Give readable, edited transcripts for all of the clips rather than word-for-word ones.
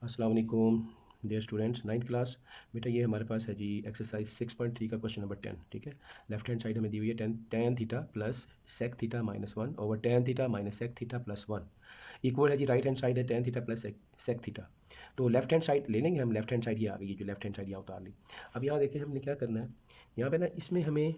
अस्सलाम वालेकुम dear students, ninth class. बेटा ये हमारे पास है जी एक्सरसाइज 6.3 का क्वेश्चन नंबर 10। ठीक है, लेफ्ट हैंड साइड हमें दी हुई है tan theta plus sec theta -1 over tan theta minus sec theta +1 equal है जी राइट हैंड साइड है tan theta plus sec theta. तो लेफ्ट हैंड साइड ले लेंगे हम। लेफ्ट हैंड साइड ये आ गई, जो लेफ्ट हैंड साइड यहाँ उतार ली। अब यहाँ देखें हमने क्या करना है। यहाँ पे ना इसमें हमें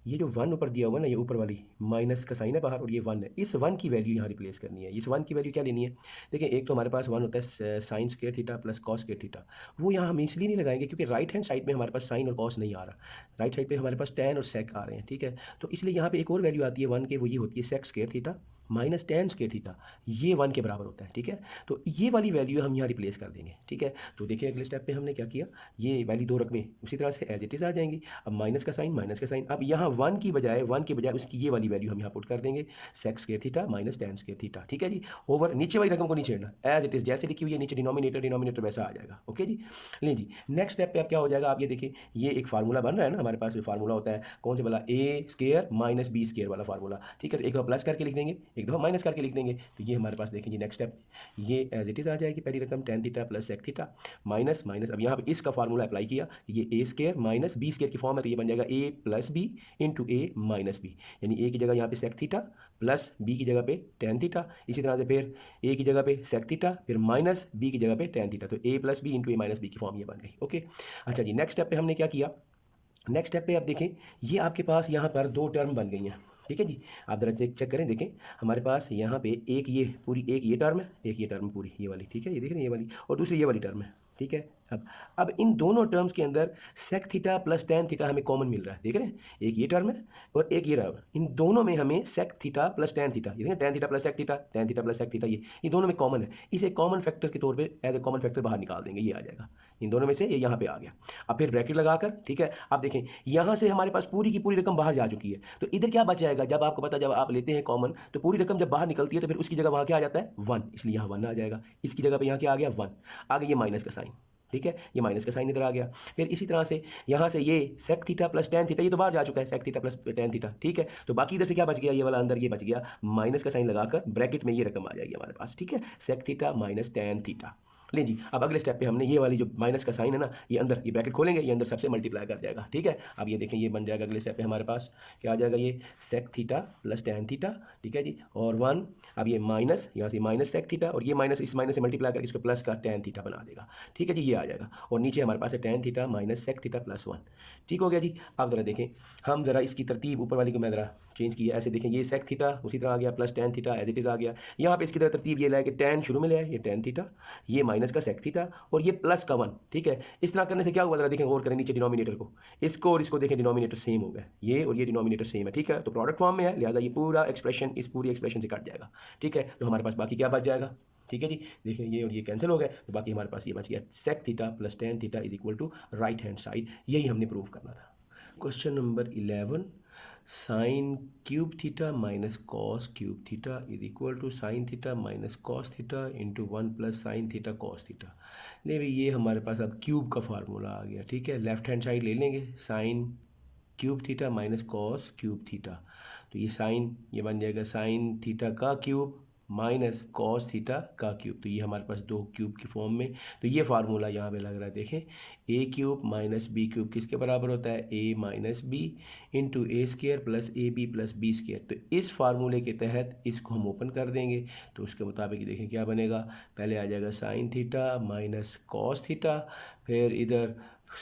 ये जो वन ऊपर दिया हुआ ना, ये ऊपर वाली माइनस का साइन है बाहर और ये वन है, इस वन की वैल्यू यहाँ रिप्लेस करनी है। इस वन की वैल्यू क्या लेनी है? देखिए एक तो हमारे पास वन होता है sign square theta plus cos square theta. वो यहाँ हम इसलिए नहीं लगाएंगे क्योंकि राइट हैंड साइड में हमारे पास साइन और कॉस नहीं आ रहा। राइट साइड पे हमारे पास टेन और सेक आ रहे हैं। ठीक है, तो इसलिए यहाँ पे एक और वैल्यू आती है वन के, वो ये होती है sec square theta minus tan square theta. ये वन के बराबर होता है। ठीक है, तो ये वाली वैल्यू हम यहाँ रिप्लेस कर देंगे। ठीक है, तो देखिए अगले स्टेप पे हमने क्या किया, ये वैल्यू दो रकमें उसी तरह से एज इट इज़ आ जाएंगी। अब माइनस का साइन, अब यहाँ वन की बजाय उसकी ये वाली वैल्यू हम यहाँ पुट कर देंगे, sec square theta minus tan square theta. ठीक है जी, ओवर नीचे वाली रकम को नहीं छेड़ना, एज इट इज़ जैसे लिखी हुई है नीचे डिनोमिनेटर वैसा आ जाएगा। ओके जी, लें जी नेक्स्ट स्टेप पे अब क्या हो जाएगा, आप ये देखिए ये एक फार्मूला बन रहा है ना हमारे पास। फार्मूला होता है कौन से वाला, ए स्क्वायर माइनस बी स्क्वायर वाला फार्मूला। ठीक है, तो एक दफ़ा प्लस करके लिख देंगे, एक दफ़ा माइनस करके लिख देंगे। तो ये हमारे पास देखेंगे नेक्स्ट स्टेप, ये एज इट इज़ आ जाएगी पहली रकम tan theta plus sec theta minus अब यहाँ पे इसका फार्मूला अप्लाई किया, ये A square minus B square की फॉर्म है, तो ये बन जाएगा A plus B into A minus B, यानी ए की जगह यहाँ पे सेक थीटा प्लस बी की जगह पे टेन थीटा। इसी तरह से फिर ए की जगह पे सेक थीटा फिर माइनस बी की जगह पे टेन थीटा, तो ए plus B into A minus B की फॉर्म ये बन गई। ओके, अच्छा जी नेक्स्ट स्टेप पे हमने क्या किया, नेक्स्ट स्टेप पे आप देखें ये आपके पास यहाँ पर दो टर्म बन गई हैं। ठीक है जी, आप जरा चेक करें, देखें हमारे पास यहाँ पे एक ये पूरी एक ये टर्म है, एक ये टर्म पूरी ये वाली। ठीक है, ये देख रहे हैं ये वाली, और दूसरी ये वाली टर्म है। ठीक है, अब इन दोनों टर्म्स के अंदर sec theta plus ten theta हमें कॉमन मिल रहा है। देख रहे हैं, एक ये टर्म है और एक ये टर्म, इन दोनों में हमें sec theta plus ten theta, ये देखें tan theta plus sec theta, tan theta plus sec theta, ये दोनों में कॉमन है। इसे कॉमन फैक्टर के तौर पे एज ए कॉमन फैक्टर बाहर निकाल देंगे, ये आ जाएगा इन दोनों में से, ये यहाँ पे आ गया। अब फिर ब्रैकेट लगाकर, ठीक है, आप देखें यहाँ से हमारे पास पूरी की पूरी रकम बाहर जा चुकी है, तो इधर क्या बच जाएगा, जब आपको पता जब आप लेते हैं कॉमन तो पूरी रकम जब बाहर निकलती है तो फिर उसकी जगह वहाँ क्या आ जाता है, वन, इसलिए यहाँ वन आ जाएगा। इसकी जगह पे यहाँ क्या आ गया, वन आ गया, ये माइनस का साइन। ठीक है, ये माइनस का साइन इधर आ गया। फिर इसी तरह से यहाँ से ये sec theta plus ten theta, ये तो बाहर जा चुका है, sec theta plus ten theta. ठीक है, तो बाकी इधर से क्या बच गया, ये वाला अंदर ये बच गया, माइनस का साइन लगाकर ब्रैकेट में ये रकम आ जाएगी हमारे पास। ठीक है, sec theta minus tan theta. ले जी, अब अगले स्टेप पे हमने ये वाली जो माइनस का साइन है ना, ये अंदर ये ब्रैकेट खोलेंगे, ये अंदर सबसे मल्टीप्लाई कर जाएगा। ठीक है, अब ये देखें ये बन जाएगा अगले स्टेप पे हमारे पास क्या आ जाएगा, ये sec theta plus ten theta. ठीक है जी, और वन, अब ये माइनस यहाँ से माइनस सेक थीटा और ये माइनस इस माइनस से मल्टीप्लाई करके इसको प्लस का टेन थीटा बना देगा। ठीक है जी, ये आ जाएगा, और नीचे हमारे पास है tan theta minus sec theta plus one. ठीक हो गया जी। अब ज़रा देखें, हम ज़रा इसकी तरतीब ऊपर वाली को मैं ज़रा चेंज किया, ऐसे देखें, ये सेक थीटा उसी तरह आ गया plus ten theta as it is आ गया। यहाँ पे इसकी तरह तरतीब ये लाए कि टेन शुरू में ले आए, ये टेन थीटा, ये माइनस का सेक थीटा और ये प्लस का वन। ठीक है, इस तरह करने से क्या हुआ, जरा देखें, गौर करें नीचे डिनोमिनेटर को, इसको और इसको देखें, डिनोमिनेटर सेम हो गया, ये और ये डिनोमिनेटर सेम है। ठीक है, तो प्रोडक्ट फॉर्म में है, लिहाजा ये पूरा एक्सप्रेशन इस पूरी एक्सप्रेशन से कट जाएगा। ठीक है, तो हमारे पास बाकी क्या बच जाएगा, ठीक है जी, देखिए ये और ये कैंसिल हो गए, तो बाकी हमारे पास ये बच गया, sec theta plus ten theta is equal to right hand side. यही हमने प्रूव करना था। Question number 11, sine cube theta minus cos cube theta is equal to sine theta minus cos theta into one plus sine theta cos theta. नहीं भाई, ये हमारे पास अब cube का फार्मूला आ गया। ठीक है, लेफ्ट हैंड साइड ले लेंगे, sign cube theta minus cos cube theta, तो ये साइन ये बन जाएगा साइन थीटा का क्यूब माइनस कॉस थीटा का क्यूब, तो ये हमारे पास दो क्यूब की फॉर्म में। तो ये फार्मूला यहाँ पे लग रहा है, देखें, a cube minus b cube किसके बराबर होता है, a minus b into a square plus B square. तो इस फार्मूले के तहत इसको हम ओपन कर देंगे, तो उसके मुताबिक देखें क्या बनेगा, पहले आ जाएगा sign theta minus cos theta, फिर इधर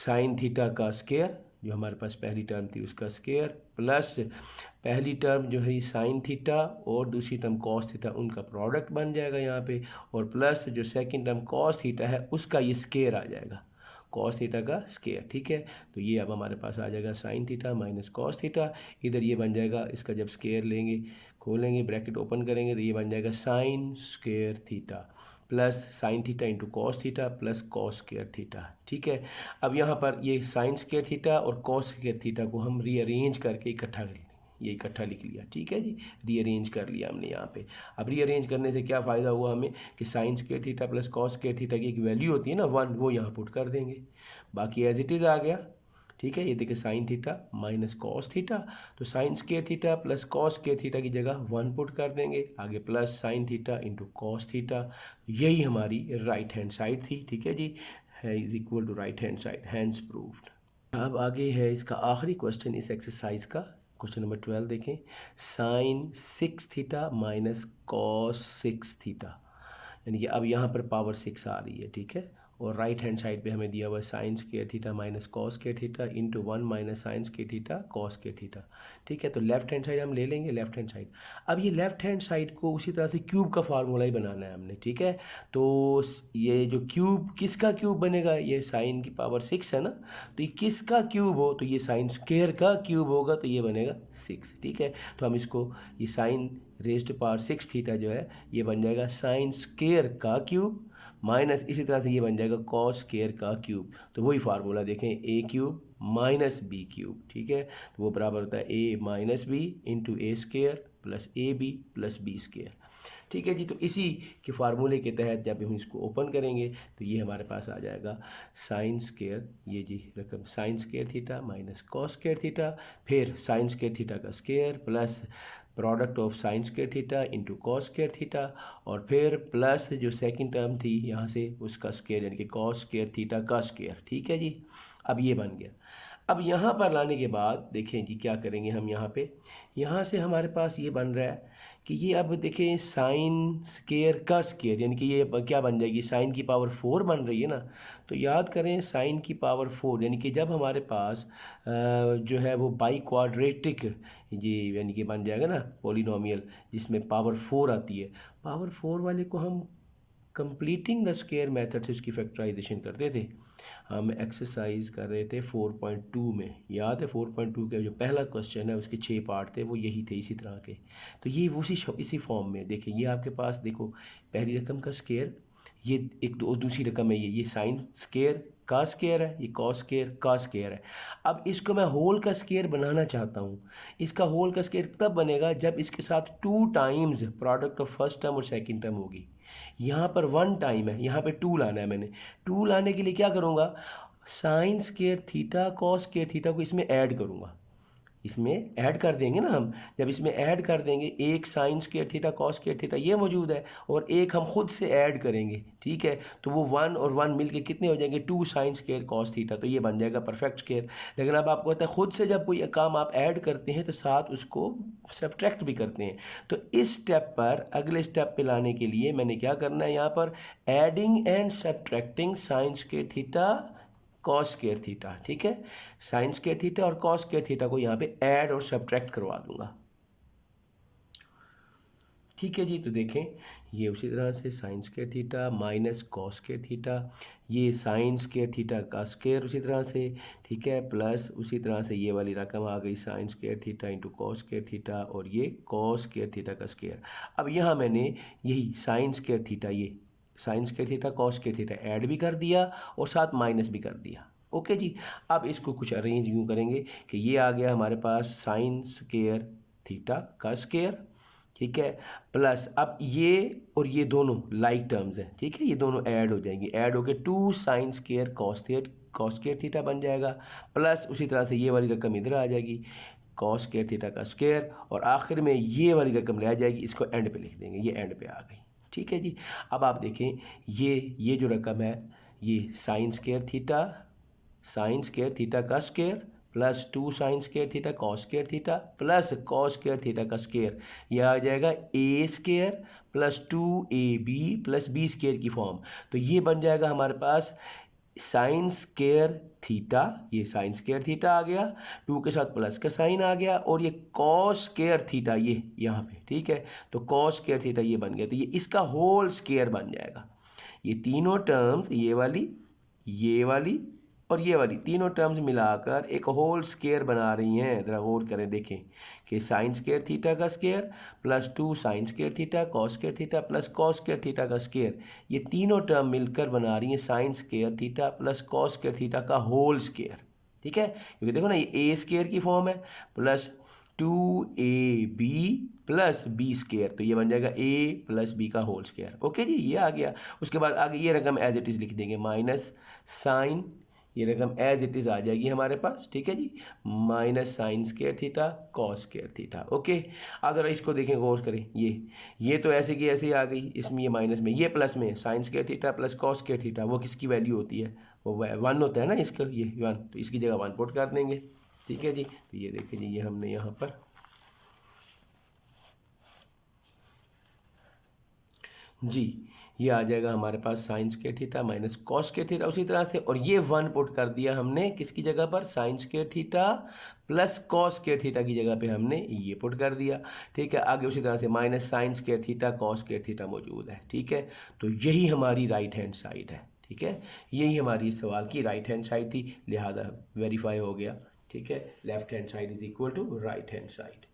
साइन थीटा का स्क्वायर, जो हमारे पास पहली टर्म थी उसका स्क्वायर, प्लस पहली टर्म जो है साइन थीटा और दूसरी टर्म कॉस थीटा, उनका प्रोडक्ट बन जाएगा यहाँ पे, और प्लस जो सेकंड टर्म कॉस थीटा है उसका ये स्क्वायर आ जाएगा, कॉस थीटा का स्क्वायर। ठीक है, तो ये अब हमारे पास आ जाएगा sign theta minus cos theta, इधर ये बन जाएगा, इसका जब स्क्वायर लेंगे खोलेंगे ब्रैकेट ओपन करेंगे तो ये बन जाएगा sine square theta plus sine theta into cos theta plus cos square theta. ठीक है, अब यहाँ पर ये साइन स्क्वायर थीटा और कॉस स्क्वायर थीटा को हम रीअरेंज करके इकट्ठा कर लेंगे, ये इकट्ठा लिख लिया। ठीक है जी, रीअरेंज कर लिया हमने यहाँ पे। अब रीअरेंज करने से क्या फ़ायदा हुआ हमें कि sine square theta plus cos square theta की एक वैल्यू होती है ना वन, वो यहाँ पुट कर देंगे, बाकी एज इट इज़ आ गया। ठीक है। ये देखिए sine theta minus cos theta, तो sine square theta plus cos square theta की जगह 1 पुट कर देंगे, आगे plus sine theta into cos theta, यही हमारी राइट हैंड साइड थी। ठीक है जी, है is equal to right hand side, hence proved. अब आगे है इसका आखिरी क्वेश्चन इस एक्सरसाइज का, क्वेश्चन नंबर 12 देखें। Sine 6 theta minus cos 6 theta, यानी कि अब यहाँ पर पावर 6 आ रही है। ठीक है, और राइट हैंड साइड पे हमें दिया हुआ है sign square theta minus cos square theta into 1 minus sine square theta cos square theta. ठीक है, तो लेफ्ट हैंड साइड हम ले लेंगे, लेफ्ट हैंड साइड। अब ये लेफ्ट हैंड साइड को उसी तरह से क्यूब का फार्मूला ही बनाना है हमने। ठीक है, तो ये जो क्यूब किसका क्यूब बनेगा, ये साइन की पावर 6 है ना, तो ये किसका क्यूब हो, तो ये साइन स्क्वायर का क्यूब होगा, तो ये बनेगा 6। ठीक है, तो हम इसको ये sine raise to power 6 theta जो है ये बन जाएगा साइन स्क्वायर का क्यूब माइनस इसी तरह से ये बन जाएगा कॉस स्क्वायर का क्यूब। तो वही फार्मूला देखें, a cube minus b cube. ठीक है, तो वो बराबर होता है a minus b into a square plus a b plus B square. ठीक है जी, तो इसी के फार्मूले के तहत जब हम इसको ओपन करेंगे तो ये हमारे पास आ जाएगा साइन स्क्वायर, ये जी रकम sign square theta minus cos square theta, फिर साइन स्क्वायर थीटा का square plus product of sine square theta into cos square theta, और फिर प्लस जो सेकंड टर्म थी यहाँ से उसका स्क्वायर यानी कि कॉस स्क्वायर थीटा का स्क्वायर। ठीक है जी, अब ये बन गया। अब यहाँ पर लाने के बाद देखें जी क्या करेंगे हम, यहाँ से हमारे पास ये बन रहा है कि ये अब देखें साइन स्क्वायर का स्क्वायर यानी कि ये क्या बन जाएगी, साइन की पावर 4 बन रही है ना। तो याद करें साइन की पावर 4 यानी कि जब हमारे पास जो है वो बाई क्वाड्रेटिक ये यानी कि बन जाएगा ना पॉलिनोमियल जिसमें पावर 4 आती है, पावर 4 वाले को हम कंप्लीटिंग द स्क्वायर मेथड से उसकी फैक्टराइजेशन करते थे। हम एक्सरसाइज कर रहे थे 4.2 में, याद है 4.2 का जो पहला क्वेश्चन है उसके 6 पार्ट थे वो यही थे इसी तरह के। तो ये इसी फॉर्म में देखिए, ये आपके पास देखो पहली रकम का स्क्वायर, ये एक दूसरी रकम है, ये साइन स्क्वायर का स्क्वायर है, ये कॉस स्क्वायर का स्क्वायर है। अब इसको मैं होल का स्क्वायर बनाना चाहता हूँ। इसका होल का स्क्वायर तब बनेगा जब इसके साथ 2 times product of first term और सेकंड टर्म होगी। यहाँ पर 1 टाइम है, यहाँ पे 2 लाना है मैंने। 2 लाने के लिए क्या करूँगा, sign square theta cos square theta को इसमें ऐड करूँगा, इसमें ऐड कर देंगे ना हम। जब इसमें ऐड कर देंगे, एक sign square theta cos square theta ये मौजूद है और एक हम खुद से ऐड करेंगे। ठीक है, तो वो 1 और 1 मिलके कितने हो जाएंगे, 2 साइन स्क्वायर कॉस थीटा, तो ये बन जाएगा परफेक्ट स्क्वायर। लेकिन अब आपको पता है खुद से जब कोई काम आप ऐड करते हैं तो साथ उसको सब्ट्रैक्ट भी करते हैं। तो इस स्टेप पर अगले स्टेप पे लाने के लिए मैंने क्या करना है, यहाँ पर adding and subtracting sign square theta cos square theta. ठीक है, साइन स्क्वायर थीटा और कॉस स्क्वायर थीटा को यहाँ पे ऐड और सब्ट्रैक्ट करवा दूंगा। ठीक है जी, तो देखें ये उसी तरह से sign square theta minus cos square theta, ये साइन स्क्वायर थीटा का स्क्वायर उसी तरह से। ठीक है, प्लस उसी तरह से ये वाली रकम आ गई sign square theta into cos square theta और ये कॉस स्क्वायर थीटा का स्क्वायर। अब यहाँ मैंने यही साइन स्क्वायर थीटा, ये sine square theta cos square theta add भी कर दिया और साथ माइनस भी कर दिया। ओके जी, अब इसको कुछ अरेंज यूँ करेंगे कि ये आ गया हमारे पास साइन स्क्वायर थीटा का स्क्वायर। ठीक है, प्लस अब ये और ये दोनों लाइक टर्म्स हैं। ठीक है, ये दोनों ऐड हो जाएंगी, ऐड होकर 2 sine square cos square theta बन जाएगा, प्लस उसी तरह से ये वाली रकम इधर आ जाएगी कॉस स्क्वायर थीटा का स्क्वायर, और आखिर में ये वाली रकम रह जाएगी, इसको एंड पे लिख देंगे, ये एंड पे आ गई। ठीक है जी, अब आप देखें ये जो रकम है ये साइन स्क्वायर थीटा का square plus 2 sine square theta cos square theta plus cos square theta का स्क्वायर, यह आ जाएगा a square plus 2ab plus B square की फॉर्म। तो ये बन जाएगा हमारे पास साइन स्क्वायर थीटा, ये साइन स्क्वायर थीटा आ गया, 2 के साथ प्लस का साइन आ गया, और ये कॉस स्क्वायर थीटा ये यहाँ पे। ठीक है, तो कॉस स्क्वायर थीटा ये बन गया, तो ये इसका होल स्क्वायर बन जाएगा। ये तीनों टर्म्स ये वाली और ये वाली तीनों टर्म्स मिलाकर एक होल स्क्वायर बना रही हैं। ज़रा गौर करें, देखें कि साइन स्क्वायर थीटा का square plus 2 sine square theta cos square theta plus cos square theta का स्क्वायर, ये तीनों टर्म मिलकर बना रही हैं sine square theta plus cos square theta का होल स्क्वायर। ठीक है, क्योंकि देखो ना ये ए स्क्वायर की फॉर्म है plus 2ab plus B square, तो ये बन जाएगा a प्लस बी का होल स्क्वायर। ओके जी, ये आ गया। उसके बाद आगे ये रकम एज इट इज़ लिख देंगे माइनस साइन ये रकम एज इट इज़ आ जाएगी हमारे पास, ठीक है जी, minus sine square theta cos square theta. Okay, अगर इसको देखें गौर करें, ये तो ऐसे की ऐसे ही आ गई, इसमें ये माइनस में, ये प्लस में, sign square theta plus cos square theta, वो किसकी वैल्यू होती है, वो 1 होता है ना इसका, ये 1, तो इसकी जगह 1 पुट कर देंगे, ठीक है जी। तो ये देखें जी, ये हमने यहाँ पर जी, ये आ जाएगा हमारे पास sine square theta minus cos square theta उसी तरह से, और ये 1 पुट कर दिया हमने किसकी जगह पर, sign square theta plus cos square theta की जगह पे हमने ये पुट कर दिया, ठीक है। आगे उसी तरह से minus sine square theta cos square theta मौजूद है, ठीक है। तो यही हमारी राइट हैंड साइड है, ठीक है, यही हमारी इस सवाल की राइट हैंड साइड थी, लिहाजा वेरीफाई हो गया, ठीक है। Left hand side is equal to right hand side.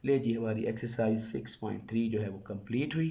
ले जी, हमारी एक्सरसाइज 6.3 जो है वो कंप्लीट हुई।